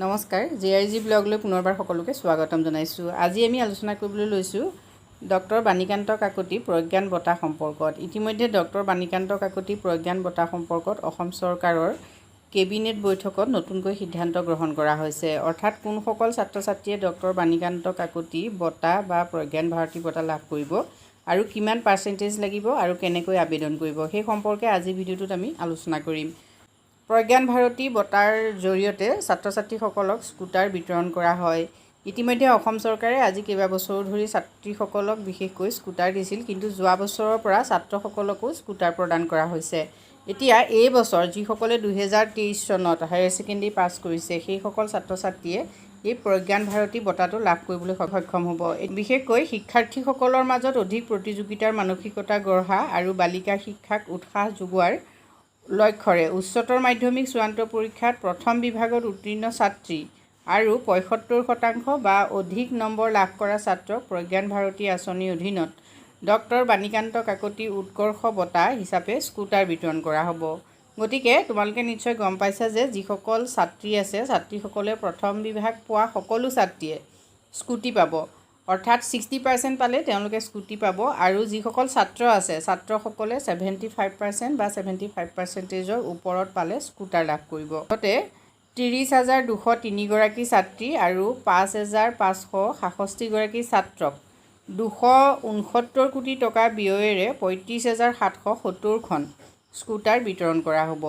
নমস্কাৰ জিআৰজি ব্লগলৈ পুনৰবাৰ সকলোকে স্বাগতম জনাইছোঁ। আজি আমি আলোচনা কৰিবলৈ লৈছোঁ ডক্টৰ বাণীকান্ত কাকতি প্ৰজ্ঞান বঁটা সম্পৰ্কত। ইতিমধ্যে ডক্টৰ বাণীকান্ত কাকতি প্ৰজ্ঞান বঁটা সম্পৰ্কত অসম চৰকাৰৰ কেবিনেট বৈঠকত নতুনকৈ সিদ্ধান্ত গ্ৰহণ কৰা হৈছে। অৰ্থাৎ কোনসকল ছাত্ৰ ছাত্ৰীয়ে ডক্টৰ বাণীকান্ত কাকতি বঁটা বা প্ৰজ্ঞান ভাৰতী বঁটা লাভ কৰিব আৰু কিমান পাৰ্চেণ্টেজ লাগিব আৰু কেনেকৈ আবেদন কৰিব সেই সম্পৰ্কে আজি ভিডিঅ'টোত আমি আলোচনা কৰিম। প্ৰজ্ঞান ভাৰতী বঁটাৰ জৰিয়তে ছাত্ৰ ছাত্ৰীসকলক স্কুটাৰ বিতৰণ কৰা হয়। ইতিমধ্যে অসম চৰকাৰে আজি কেইবাবছৰো ধৰি ছাত্ৰীসকলক বিশেষকৈ স্কুটাৰ দিছিল, কিন্তু যোৱা বছৰৰ পৰা ছাত্ৰসকলকো স্কুটাৰ প্ৰদান কৰা হৈছে। এতিয়া এই বছৰ যিসকলে 2023 চনত হায়াৰ ছেকেণ্ডেৰী পাছ কৰিছে সেইসকল ছাত্ৰ ছাত্ৰীয়ে এই প্ৰজ্ঞান ভাৰতী বঁটাটো লাভ কৰিবলৈ সক্ষম হ'ব। বিশেষকৈ শিক্ষাৰ্থীসকলৰ মাজত অধিক প্ৰতিযোগিতাৰ মানসিকতা গঢ়া আৰু বালিকা শিক্ষাক উৎসাহ যোগোৱাৰ লক্ষ্যৰে উচ্চতৰ মাধ্যমিক চূড়ান্ত পৰীক্ষাত প্ৰথম বিভাগত উত্তীৰ্ণ ছাত্ৰী আৰু ৭৫% বা অধিক নম্বৰ লাভ কৰা ছাত্ৰক প্ৰজ্ঞান ভাৰতী আঁচনিৰ অধীনত ডক্টৰ বাণীকান্ত কাকতি উৎকৰ্ষ বঁটা হিচাপে স্কুটাৰ বিতৰণ কৰা হ'ব। গতিকে তোমালোকে নিশ্চয় গম পাইছা যে যিসকল ছাত্ৰী আছে ছাত্ৰীসকলে প্ৰথম বিভাগ পোৱা সকলো ছাত্ৰীয়ে স্কুটি পাব। অৰ্থাৎ 60% পালে তেওঁলোকে স্কুটি পাব, আৰু যিসকল ছাত্ৰ আছে ছাত্ৰসকলে 75% বা 75%ৰ ওপৰত পালে স্কুটাৰ লাভ কৰিব। লগতে 30,203 গৰাকী ছাত্ৰী আৰু 5,566 গৰাকী ছাত্ৰক 269 কোটি টকা ব্যয়েৰে 35,770খন স্কুটাৰ বিতৰণ কৰা হ'ব।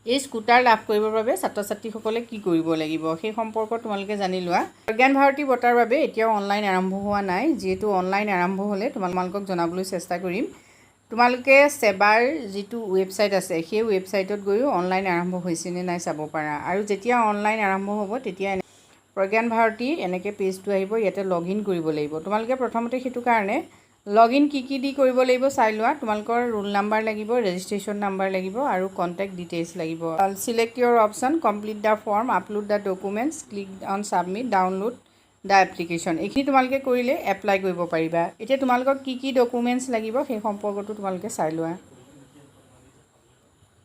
এই স্কুটাৰ লাভ কৰিবৰ বাবে ছাত্ৰ ছাত্ৰীসকলে কি কৰিব লাগিব সেই সম্পৰ্কত তোমালোকে জানি লোৱা। প্ৰজ্ঞান ভাৰতী বঁটাৰ বাবে এতিয়াও অনলাইন আৰম্ভ হোৱা নাই। যিহেতু অনলাইন আৰম্ভ হ'লে তোমালোকক জনাবলৈ চেষ্টা কৰিম। তোমালোকে সেবাৰ যিটো ৱেবছাইট আছে সেই ৱেবছাইটত গৈও অনলাইন আৰম্ভ হৈছে নে নাই চাব পাৰা। আৰু যেতিয়া অনলাইন আৰম্ভ হ'ব তেতিয়া প্ৰজ্ঞান ভাৰতী এনেকৈ পেজটো আহিব, ইয়াতে লগ ইন কৰিব লাগিব। তোমালোকে প্ৰথমতে সেইটো কাৰণে লগ ইন কি দি কৰিব লাগিব চাই লোৱা। তোমালোকৰ ৰোল নাম্বাৰ লাগিব, ৰেজিষ্ট্ৰেশ্যন নাম্বাৰ লাগিব আৰু কণ্টেক্ট ডিটেইলছ লাগিব। Select your option, complete the form, upload the documents, click on submit, download the application. এইখিনি তোমালোকে কৰিলে এপ্লাই কৰিব পাৰিবা। এতিয়া তোমালোকক কি ডকুমেণ্টছ লাগিব সেই সম্পৰ্কটো তোমালোকে চাই লোৱা।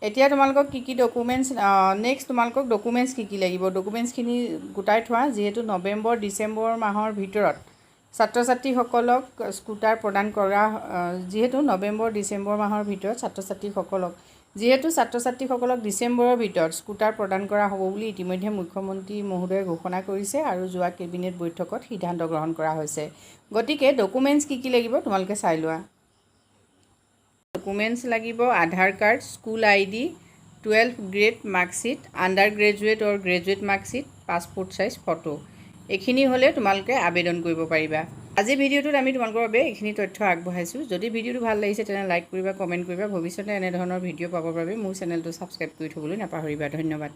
এতিয়া তোমালোকক কি ডকুমেণ্টছ নেক্সট তোমালোকক ডকুমেণ্টছ কি লাগিব ডকুমেণ্টছখিনি গোটাই থোৱা। যিহেতু নৱেম্বৰ ডিচেম্বৰ মাহৰ ভিতৰত ছাত্ৰ ছাত্ৰীসকলক স্কুটাৰ প্ৰদান কৰা, যিহেতু নৱেম্বৰ ডিচেম্বৰ মাহৰ ভিতৰত ছাত্ৰ ছাত্ৰীসকলক ডিচেম্বৰৰ ভিতৰত স্কুটাৰ প্ৰদান কৰা হ'ব বুলি ইতিমধ্যে মুখ্যমন্ত্ৰী মহোদয়ে ঘোষণা কৰিছে আৰু যোৱা কেবিনেট বৈঠকত সিদ্ধান্ত গ্ৰহণ কৰা হৈছে। গতিকে ডকুমেণ্টছ কি লাগিব তোমালোকে চাই লোৱা। ডকুমেণ্টছ লাগিব Aadhaar card, school ID, 12th grade marksheet, undergraduate or graduate marksheet, passport size photo. এইখিনি হ'লে তোমালোকে আবেদন কৰিব পাৰিবা। আজি ভিডিঅ'টোত আমি তোমালোকৰ বাবে এইখিনি তথ্য আগবঢ়াইছোঁ। যদি ভিডিঅ'টো ভাল লাগিছে তেনে লাইক কৰিবা, কমেণ্ট কৰিবা। ভৱিষ্যতে এনেধৰণৰ ভিডিঅ' পাবৰ বাবে মোৰ চেনেলটো ছাবস্ক্ৰাইব কৰি থ'বলৈ নাপাহৰিবা। ধন্যবাদ।